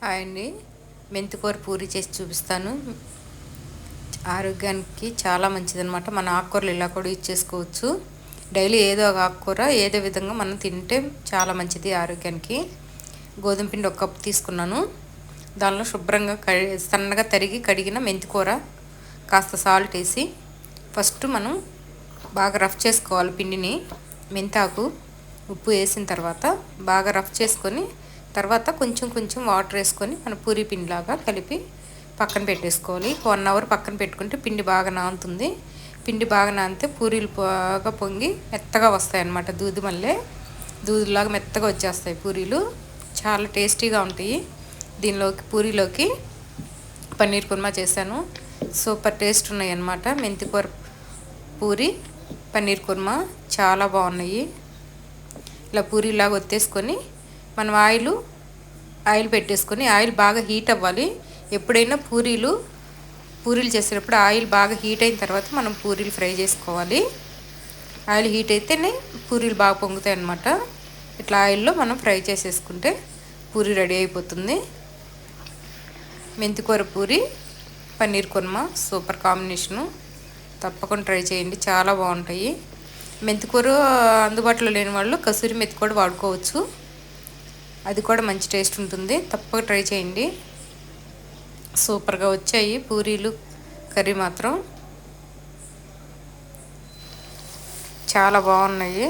Hi అండి. మెంతికూర పూరి చేసి చూపిస్తాను. ఆరోగ్యానికి చాలా మంచిదన్నమాట. మన ఆకుకూరలు ఇలా కూడా యూజ్ చేసుకోవచ్చు. డైలీ ఏదో ఒక ఆకుకూర ఏదో విధంగా మనం తింటే చాలా మంచిది ఆరోగ్యానికి. గోధుమ పిండి 1 కప్పు తీసుకున్నాను. దానిలో శుభ్రంగా సన్నగా తరిగి కడిగిన మెంతికూర, కాస్త సాల్ట్ వేసి ఫస్ట్ మనం బాగా రఫ్ చేసుకోవాలి పిండిని. మెంతాకు, ఉప్పు వేసిన తర్వాత బాగా రఫ్ చేసుకొని తర్వాత కొంచెం కొంచెం వాటర్ వేసుకొని మన పూరీ పిండిలాగా కలిపి పక్కన పెట్టేసుకోవాలి. 1 అవర్ పక్కన పెట్టుకుంటే పిండి బాగా నానుతుంది. పిండి బాగా నానితే పూరీలు బాగా పొంగి మెత్తగా వస్తాయి అన్నమాట. దూదిలాగా మెత్తగా వచ్చేస్తాయి పూరీలు. చాలా టేస్టీగా ఉంటాయి. పూరీలోకి పన్నీర్ కుర్మా చేశాను. సూపర్ టేస్ట్ ఉన్నాయి అన్నమాట. మెంతికూర పూరి, పన్నీర్ కుర్మా చాలా బాగున్నాయి. ఇలా పూరీలాగా ఒత్తేసుకొని మనం ఆయిల్ పెట్టేసుకొని ఆయిల్ బాగా హీట్ అవ్వాలి. ఎప్పుడైనా పూరీలు చేసేటప్పుడు ఆయిల్ బాగా హీట్ అయిన తర్వాత మనం పూరీలు ఫ్రై చేసుకోవాలి. ఆయిల్ హీట్ అయితేనే పూరీలు బాగా పొంగుతాయి అన్నమాట. ఇట్లా ఆయిల్లో మనం ఫ్రై చేసేసుకుంటే పూరీ రెడీ అయిపోతుంది. మెంతికూర పూరి, పన్నీర్ కుర్మా సూపర్ కాంబినేషను. తప్పకుండా ట్రై చేయండి, చాలా బాగుంటాయి. మెంతికూర అందుబాటులో లేని వాళ్ళు కసూరి మెతి కూడా వాడుకోవచ్చు. అది కూడా మంచి టేస్ట్ ఉంటుంది. తప్పక ట్రై చేయండి. సూపర్గా వచ్చాయి పూరీలు, కర్రీ మాత్రం చాలా బాగున్నాయి.